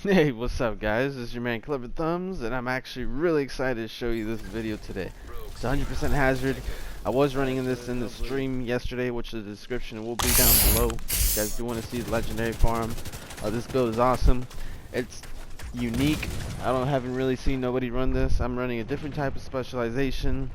Hey, what's up guys? This is your man KleverThumbs, and I'm actually really excited to show you this video today. It's 100% hazard. I was running this in the stream yesterday, which the description will be down below. If you guys do want to see the legendary farm, this build is awesome. It's unique. Haven't really seen nobody run this. I'm running a different type of specialization.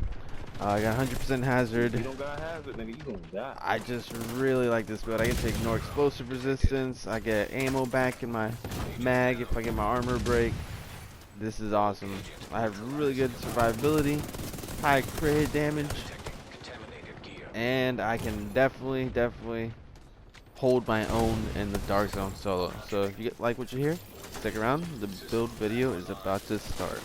I got 100% hazard. You don't got hazard, nigga. You gonna die. I just really like this build. I get to ignore explosive resistance. I get ammo back in my mag if I get my armor break. This is awesome. I have really good survivability, high crit hit damage, and I can definitely hold my own in the dark zone solo. So if you like what you hear, stick around. The build video is about to start.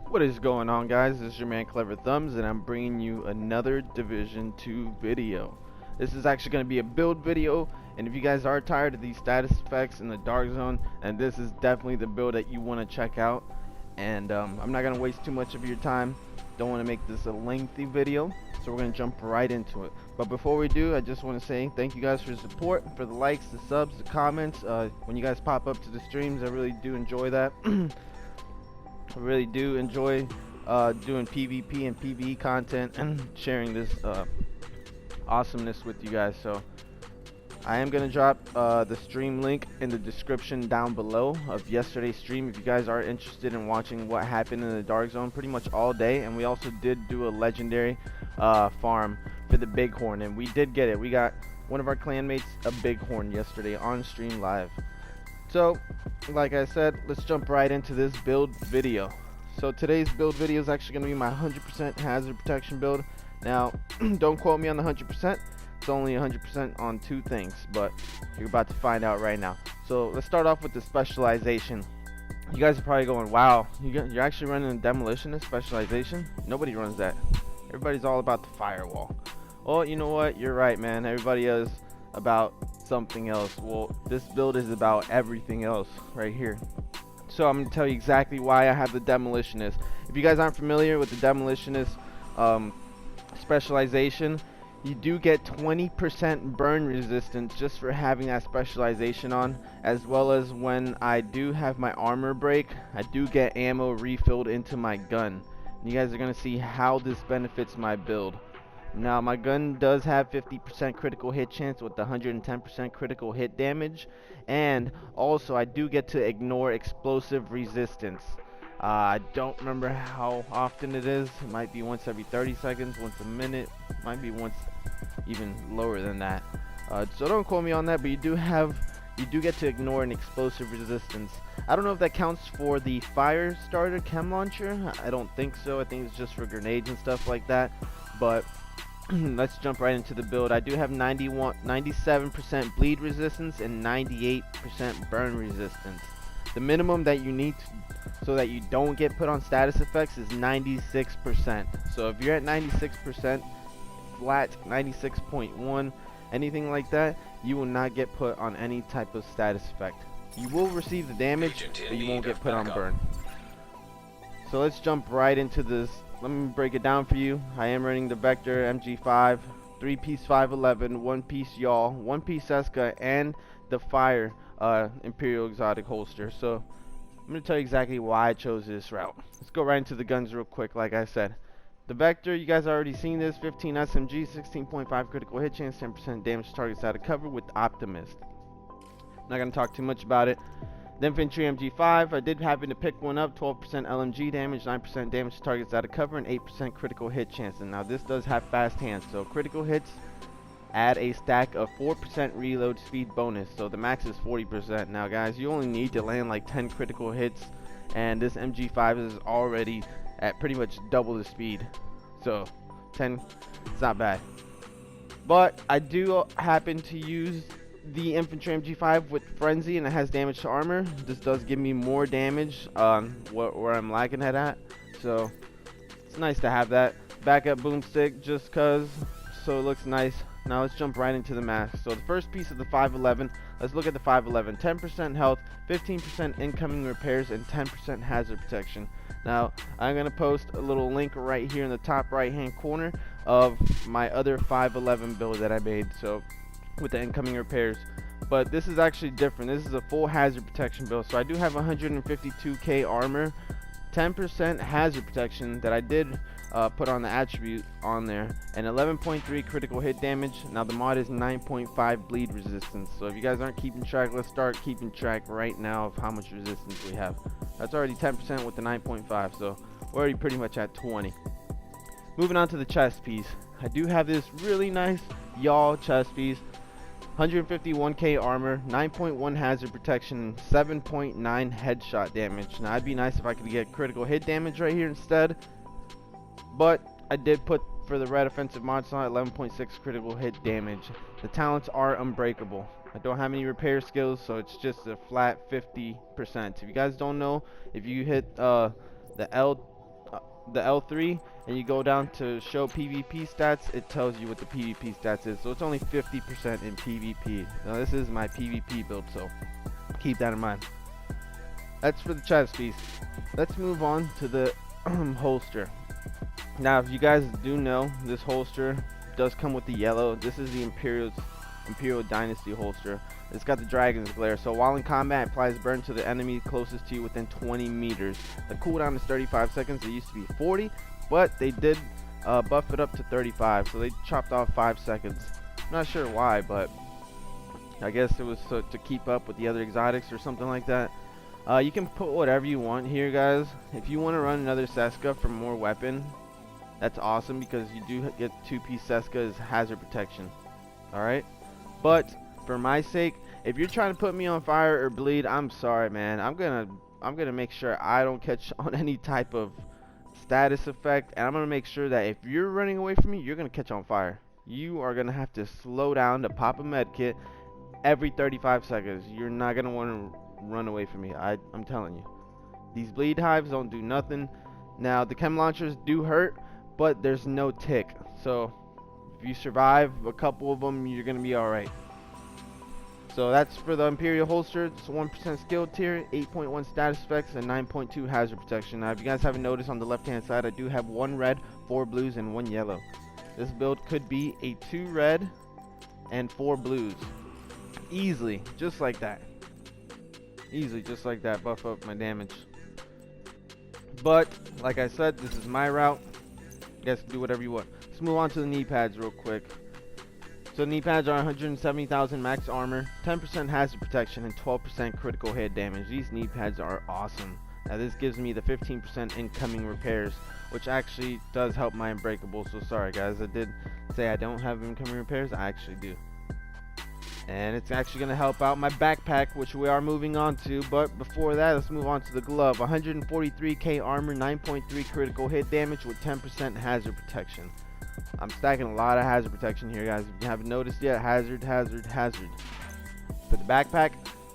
What is going on, guys? This is your man KleverThumbs, and I'm bringing you another Division 2 video. This is actually going to be a build video, and if you guys are tired of these status effects in the dark zone, and this is definitely the build that you want to check out. And I'm not going to waste too much of your time. Don't want to make this a lengthy video, so we're going to jump right into it. But before we do, I just want to say thank you guys for your support, for the likes, the subs, the comments. When you guys pop up to the streams, I really do enjoy that. I really do enjoy doing PvP and PvE content and sharing this awesomeness with you guys. So I am going to drop the stream link in the description down below of yesterday's stream if you guys are interested in watching what happened in the dark zone pretty much all day. And we also did do a legendary farm for the bighorn, and we did get it. We got one of our clanmates a bighorn yesterday on stream live. So, like I said, let's jump right into this build video. So today's build video is actually going to be my 100% hazard protection build. Now, don't quote me on the 100%. It's only 100% on two things, but you're about to find out right now. So let's start off with the specialization. You guys are probably going, wow, you're actually running a demolitionist specialization? Nobody runs that. Everybody's all about the firewall. Well, you know what? You're right, man. Everybody is about something else. Well, this build is about everything else right here. So I'm going to tell you exactly why I have the demolitionist. If you guys aren't familiar with the demolitionist specialization, you do get 20% burn resistance just for having that specialization on, as well as when I do have my armor break, I do get ammo refilled into my gun. And you guys are going to see how this benefits my build. Now, my gun does have 50% critical hit chance with 110% critical hit damage, and also I do get to ignore explosive resistance. I don't remember how often it is. It might be once every 30 seconds, once a minute, might be once even lower than that. So don't quote me on that, but you do get to ignore an explosive resistance. I don't know if that counts for the fire starter chem launcher. I don't think so. I think it's just for grenades and stuff like that. But let's jump right into the build. I do have 97% bleed resistance and 98% burn resistance. The minimum that you need so that you don't get put on status effects is 96%. So if you're at 96% flat, 96.1, anything like that, you will not get put on any type of status effect. You will receive the damage, but you won't get put on burn. So let's jump right into this. Let me break it down for you. I am running the Vector MG5, 3-piece 511, 1-piece yaw, 1-piece Seska, and the Fire Imperial Exotic holster. So I'm going to tell you exactly why I chose this route. Let's go right into the guns real quick. Like I said, the Vector, you guys already seen this, 15 SMG, 16.5 critical hit chance, 10% damage to targets out of cover with Optimist. Not going to talk too much about it. The Infantry MG5, I did happen to pick one up, 12% LMG damage, 9% damage to targets out of cover, and 8% critical hit chance. And now this does have fast hands, so critical hits add a stack of 4% reload speed bonus, so the max is 40%. Now guys, you only need to land like 10 critical hits, and this MG5 is already at pretty much double the speed. So 10, it's not bad. But I do happen to use the Infantry MG5 with Frenzy, and it has damage to armor. This does give me more damage where I'm lacking it at, so it's nice to have that backup boomstick just cause, so it looks nice. Now let's jump right into the mask. So the first piece of the 511, Let's look at the 511. 10% health, 15% incoming repairs, and 10% hazard protection. Now, I'm going to post a little link right here in the top right hand corner of my other 511 build that I made, so with the incoming repairs. But this is actually different. This is a full hazard protection build. So I do have 152k armor, 10% hazard protection that I did put on the attribute on there, and 11.3 critical hit damage. Now the mod is 9.5 bleed resistance. So if you guys aren't keeping track, let's start keeping track right now of how much resistance we have. That's already 10% with the 9.5, so we're already pretty much at 20. Moving on to the chest piece. I do have this really nice y'all chest piece. 151k armor, 9.1 hazard protection, 7.9 headshot damage. Now, it'd be nice if I could get critical hit damage right here instead, but I did put for the red offensive mod slot 11.6 critical hit damage. The talents are unbreakable. I don't have any repair skills, so it's just a flat 50%. If you guys don't know, if you hit the L3 and you go down to show PvP stats, it tells you what the PvP stats is. So it's only 50% in PvP. Now this is my PvP build, so keep that in mind. That's for the chest piece. Let's move on to the holster. Now, if you guys do know, this holster does come with the yellow. This is the Imperial Dynasty holster. It's got the Dragon's Glare, so while in combat, it applies burn to the enemy closest to you within 20 meters. The cooldown is 35 seconds. It used to be 40, but they did buff it up to 35, so they chopped off 5 seconds. I'm not sure why, but I guess it was to keep up with the other exotics or something like that. You can put whatever you want here, guys. If you want to run another Seska for more weapon, that's awesome, because you do get 2-piece Seska as hazard protection. Alright? But for my sake, if you're trying to put me on fire or bleed, I'm sorry, man. I'm gonna make sure I don't catch on any type of status effect, and I'm gonna make sure that if you're running away from me, you're gonna catch on fire. You are gonna have to slow down to pop a med kit every 35 seconds. You're not gonna want to run away from me. I'm telling you. These bleed hives don't do nothing. Now the chem launchers do hurt, but there's no tick. So if you survive a couple of them, you're gonna be alright. So that's for the Imperial holster. It's 1% skill tier, 8.1 status effects, and 9.2 hazard protection. Now, if you guys haven't noticed, on the left-hand side, I do have 1 red, 4 blues, and 1 yellow. This build could be a 2 red and 4 blues. Easily, just like that. Easily, just like that. Buff up my damage. But, like I said, this is my route. You guys can do whatever you want. Let's move on to the knee pads real quick. So knee pads are 170,000 max armor, 10% hazard protection, and 12% critical hit damage. These knee pads are awesome. Now this gives me the 15% incoming repairs, which actually does help my unbreakable. So sorry guys, I did say I don't have incoming repairs. I actually do. And it's actually going to help out my backpack, which we are moving on to. But before that, let's move on to the glove. 143k armor, 9.3 critical hit damage with 10% hazard protection. I'm stacking a lot of hazard protection here, guys. If you haven't noticed yet, hazard, hazard, hazard. For the backpack,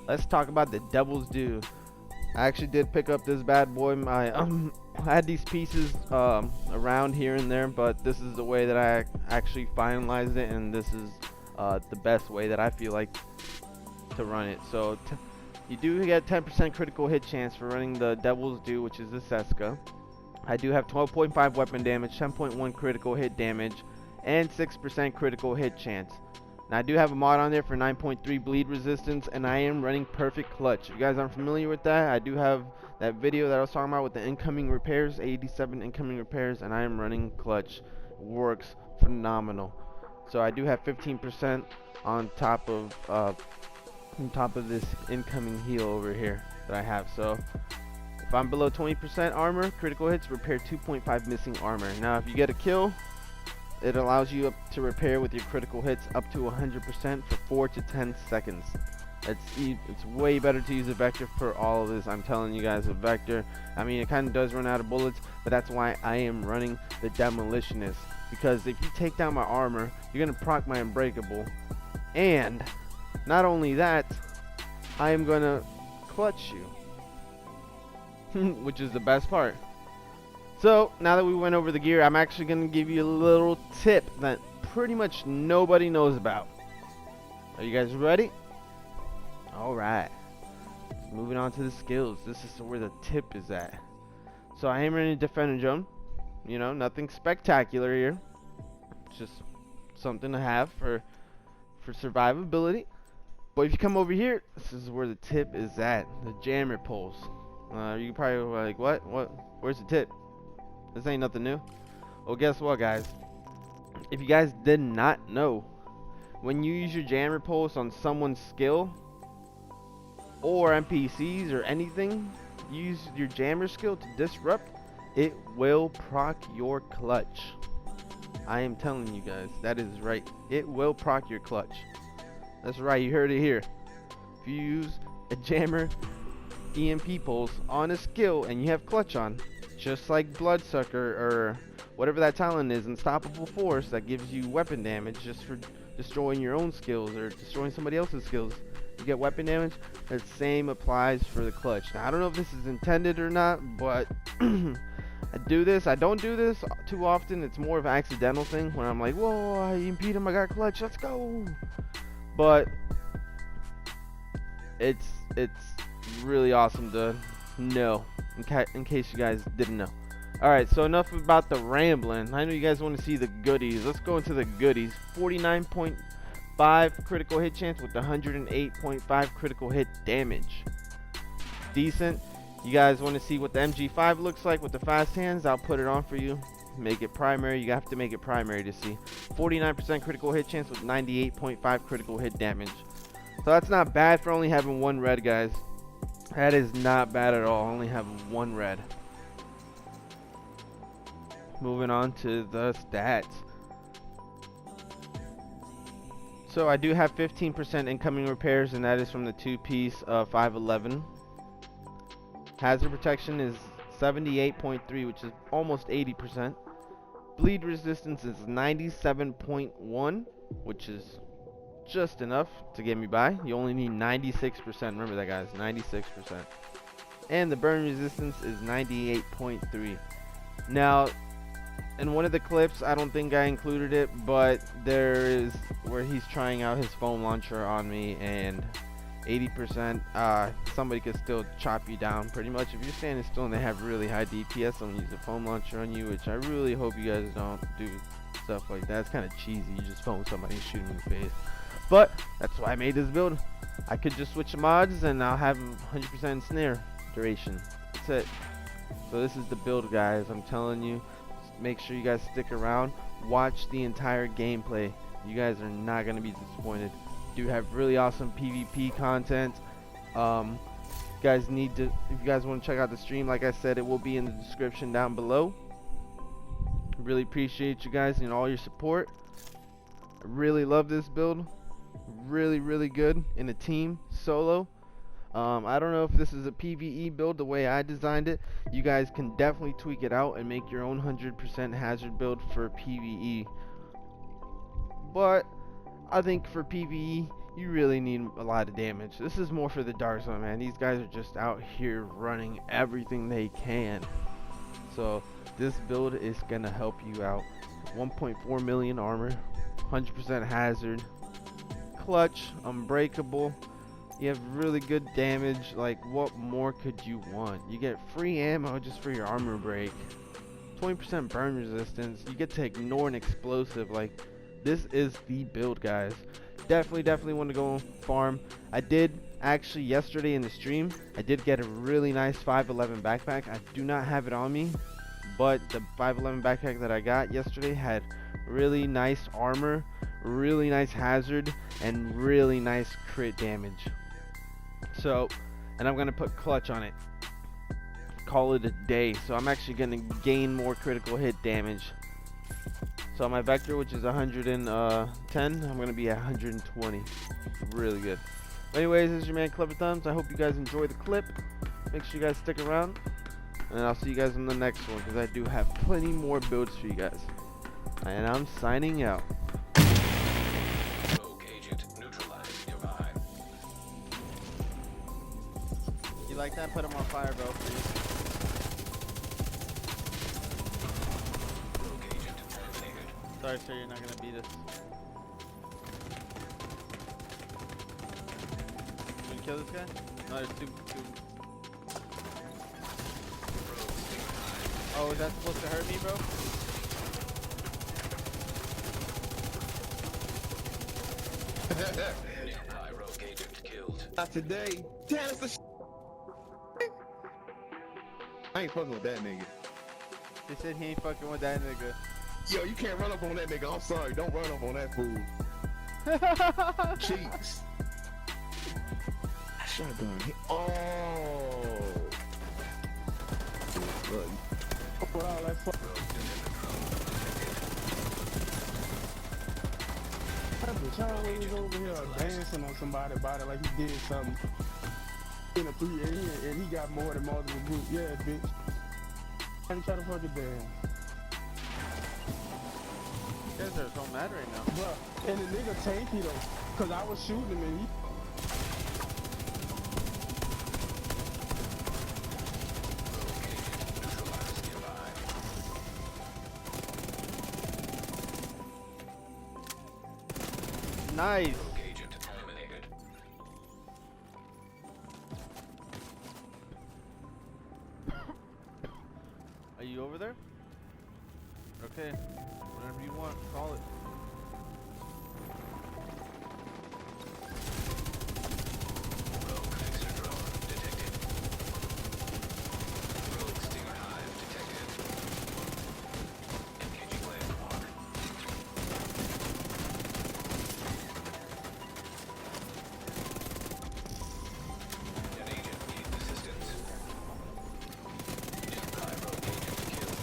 let's talk about the Devil's Due. I actually did pick up this bad boy. I had these pieces around here and there, but this is the way that I actually finalized it, and this is the best way that I feel like to run it. So you do get 10% critical hit chance for running the Devil's Due, which is the Seska. I do have 12.5 weapon damage, 10.1 critical hit damage, and 6% critical hit chance. Now I do have a mod on there for 9.3 bleed resistance, and I am running perfect clutch. If you guys aren't familiar with that, I do have that video that I was talking about with the incoming repairs, 87 incoming repairs, and I am running clutch. It works phenomenal. So I do have 15% on top of this incoming heal over here that I have. So if I'm below 20% armor, critical hits, repair 2.5 missing armor. Now if you get a kill, it allows you to repair with your critical hits up to 100% for 4 to 10 seconds. It's way better to use a Vector for all of this. I'm telling you guys, a Vector, I mean, it kind of does run out of bullets, but that's why I am running the Demolitionist. Because if you take down my armor, you're going to proc my Unbreakable. And not only that, I am going to clutch you. Which is the best part. So, now that we went over the gear, I'm actually going to give you a little tip that pretty much nobody knows about. Are you guys ready? Alright. Moving on to the skills. This is where the tip is at. So I am running Defender Drone. You know, nothing spectacular here. Just something to have for survivability. But if you come over here, this is where the tip is at. The jammer pulls. You probably were like, what? Where's the tip? This ain't nothing new. Well, guess what, guys? If you guys did not know, when you use your jammer pulse on someone's skill or NPCs or anything, use your jammer skill to disrupt, it will proc your clutch. I am telling you guys, that is right. It will proc your clutch. That's right, you heard it here. If you use a jammer EMP pulse on a skill and you have clutch on, just like Bloodsucker or whatever that talent is, Unstoppable Force, that gives you weapon damage just for destroying your own skills or destroying somebody else's skills, you get weapon damage. The same applies for the clutch. Now I don't know if this is intended or not, but I do this. I don't do this too often. It's more of an accidental thing when I'm like, whoa, I EMP'd him, I got clutch, let's go. But it's really awesome to know, in case you guys didn't know. Alright, so enough about the rambling. I know you guys want to see the goodies. Let's go into the goodies. 49.5 critical hit chance with 108.5 critical hit damage. Decent. You guys want to see what the MG5 looks like with the fast hands? I'll put it on for you. Make it primary. You have to make it primary to see. 49% critical hit chance with 98.5 critical hit damage. So that's not bad for only having one red, guys. That is not bad at all. Only have one red. Moving on to the stats. So I do have 15% incoming repairs, and that is from the 2-piece 511. Hazard protection is 78.3, which is almost 80%. Bleed resistance is 97.1, which is just enough to get me by. You only need 96%. Remember that, guys, 96%. And the burn resistance is 98.3. Now, in one of the clips, I don't think I included it, but there is where he's trying out his foam launcher on me, and 80%, somebody could still chop you down pretty much. If you're standing still and they have really high DPS, someone use a foam launcher on you, which I really hope you guys don't do stuff like that. It's kind of cheesy. You just foam somebody and shoot them in the face. But that's why I made this build. I could just switch the mods and I'll have 100% snare duration. That's it. So this is the build, guys. I'm telling you, make sure you guys stick around. Watch the entire gameplay. You guys are not going to be disappointed. Do have really awesome PvP content. Guys need to, if you guys want to check out the stream, like I said, it will be in the description down below. Really appreciate you guys and all your support. I really love this build. Really good in a team solo. I don't know if this is a PvE build the way I designed it. You guys can definitely tweak it out and make your own 100% hazard build for PvE. But I think for PvE, you really need a lot of damage. This is more for the dark zone, man. These guys are just out here running everything they can. So this build is gonna help you out. 1.4 million armor, 100% hazard, clutch, unbreakable. You have really good damage. Like, what more could you want? You get free ammo just for your armor break, 20% burn resistance. You get to ignore an explosive. Like, this is the build, guys. Definitely want to go farm. I did actually yesterday in the stream, I did get a really nice 511 backpack. I do not have it on me, but the 511 backpack that I got yesterday had really nice armor, really nice hazard, and really nice crit damage. So, and I'm gonna put clutch on it. Call it a day. So I'm actually gonna gain more critical hit damage. So my vector, which is 110, I'm gonna be at 120. Really good. Anyways, this is your man KleverThumbs. I hope you guys enjoy the clip. Make sure you guys stick around, and I'll see you guys in the next one, because I do have plenty more builds for you guys. And I'm signing out. Rogue agent neutralized nearby. You like that? Put him on fire, bro, please. Rogue agent eliminated. Sorry, sir, you're not gonna beat us. kill this guy? No, there's two. Oh, is that supposed to hurt me, bro? Nearby rogue agent killed. Not today. Damn, it's the I ain't fucking with that nigga. They said he ain't fucking with that nigga. Yo, you can't run up on that nigga. I'm sorry. Don't run up on that fool. Cheeks. Shotgun. Oh. Look. Wow, that's fuck. That bitch always over here dancing on somebody's body like he did something in a 3 and he got more than multiple groups. Yeah, bitch. I ain't try to fucking dance. You guys are so mad right now. Bruh, and the nigga tanky though, cause I was shooting him and he Nice. Rogue agent eliminated. Are you over there? Okay. Whatever you want, call it. Rogue extra drone detected. Rogue stinger hive detected. Engaging landmark. An agent needs assistance. Nearby rogue agent killed.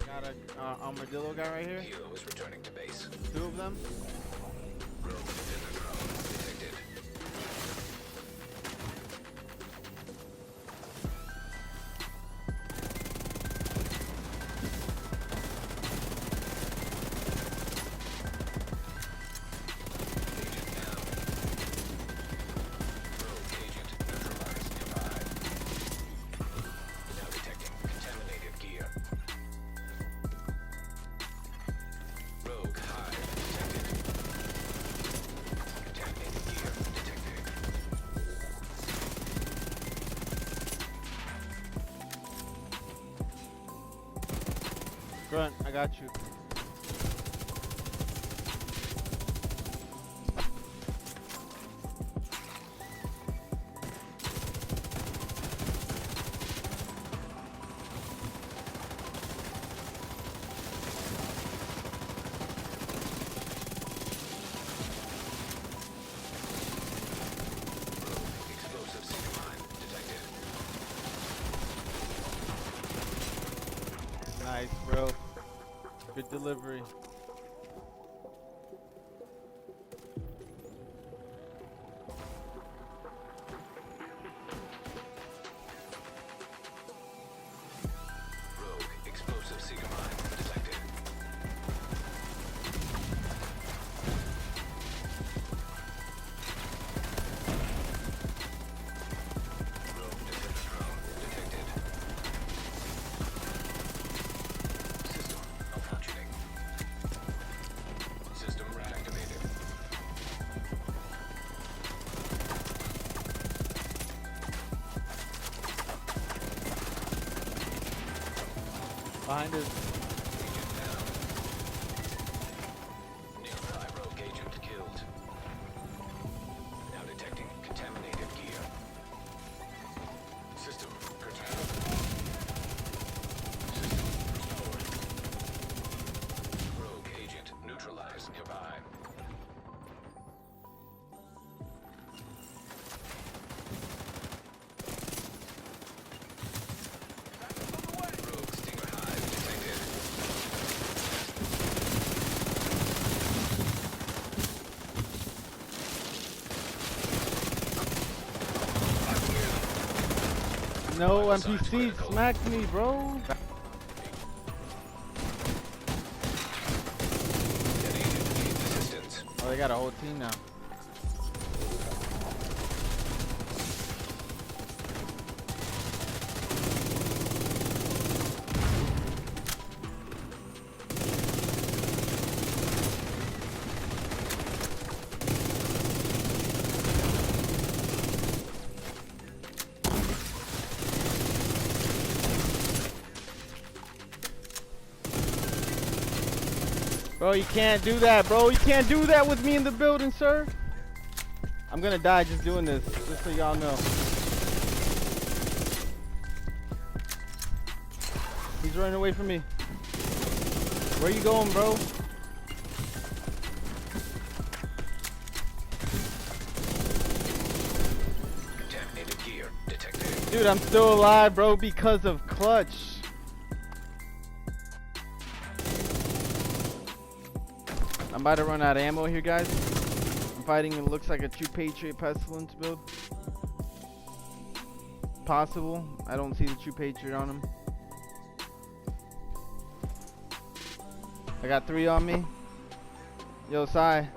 Got a armadillo guy right here. Helo is returning to base. Two of them. Rogue defender drone detected. Agent down. Rogue agent neutralized nearby. Now detecting contaminated gear. Rogue hive detected. Contaminated gear detected. Grunt, I got you. Explosive seed mine detected. Nice, bro. Good delivery. Rogue explosive seed mine detected. Rogue defender drone detected. System malfunctioning. System reactivated. Behind us. Agent down. Nearby rogue agent killed. Now detecting contaminated gear. System curtailed. System restored. Rogue agent neutralized nearby. Rogue stinger hive detected. No, NPC smacked me, bro. An agent needs assistance. Oh, they got a whole team now. Bro, you can't do that, bro. You can't do that with me in the building, sir. I'm gonna die just doing this, just so y'all know. He's running away from me. Where you going, bro? Contaminated gear detected. Dude, I'm still alive, bro, because of clutch. I'm about to run out of ammo here, guys. I'm fighting it looks like a true Patriot Pestilence build. Possible. I don't see the true Patriot on him. I got 3 on me. Yo, Sai.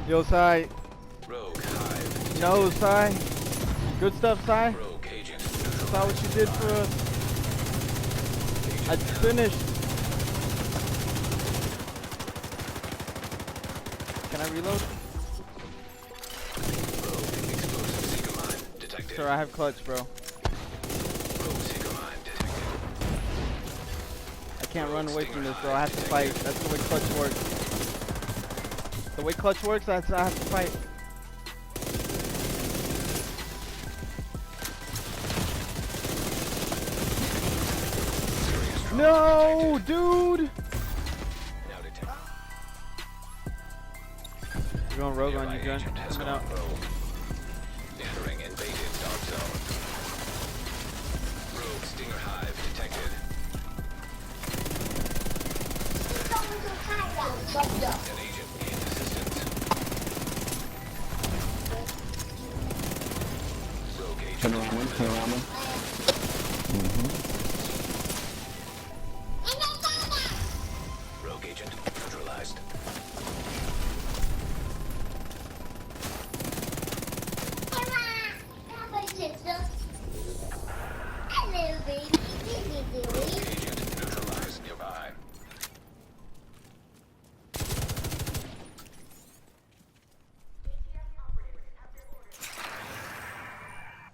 Yo, Sai. Rogue hive. No, Sai. Good stuff, Sai. Rogue agent. Saw what you did for us. I finished. Can I reload? Rogue explosive seeker mine detected. Sir, I have clutch, bro. Rogue seeker mine detected. I can't run away from this, bro. I have to fight. That's the way clutch works. The way clutch works, I have to fight. Serious trauma No, detected. dude. Now detected. We're going rogue on Nearby you, gun. agent has Coming out. gone rogue. Entering invaded dark zone. Rogue stinger hive detected. An agent needs assistance. Rogue agent. Turn around one, turn around one. Rogue agent neutralized. Hello, baby. Rogue agent neutralized nearby.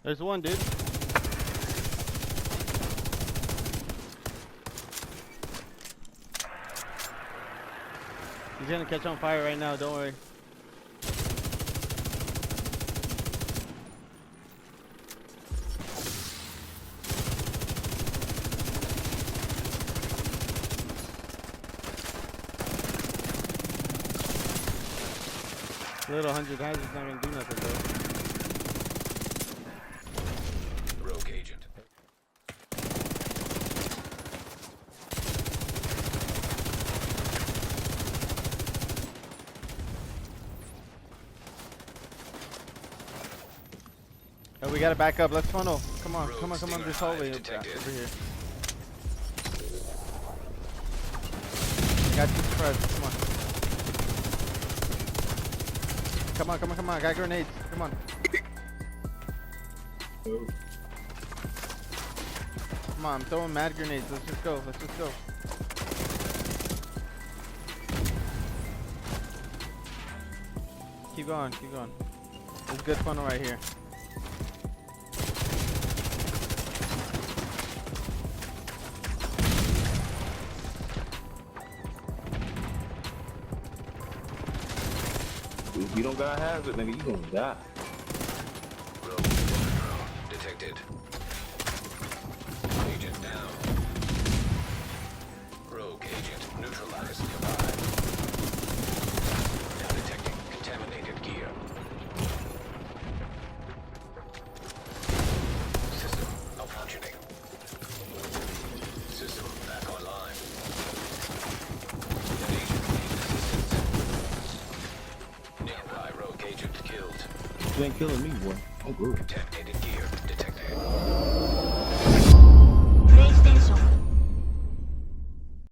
There's one, dude. He's gonna catch on fire right now, don't worry. Little 100 hazard's not gonna do nothing, bro. Rogue agent. Oh, we gotta back up. Let's funnel. Come on, Rogue come on, come on. stinger This hallway hive over detected. here. Got you suppressed. Come on. Come on, come on, come on. Got grenades. Come on. Come on, I'm throwing mad grenades. Let's just go. Let's just go. Keep going, keep going. There's good funnel right here. If you don't got hazard, nigga, you gonna die. Rogue drone detected. Agent down. Rogue agent neutralized nearby. Now detecting contaminated gear. System malfunctioning. System back online. An agent needs assistance. Nearby rogue agent killed. You ain't killing me, boy. I'm good. Contaminated gear detected.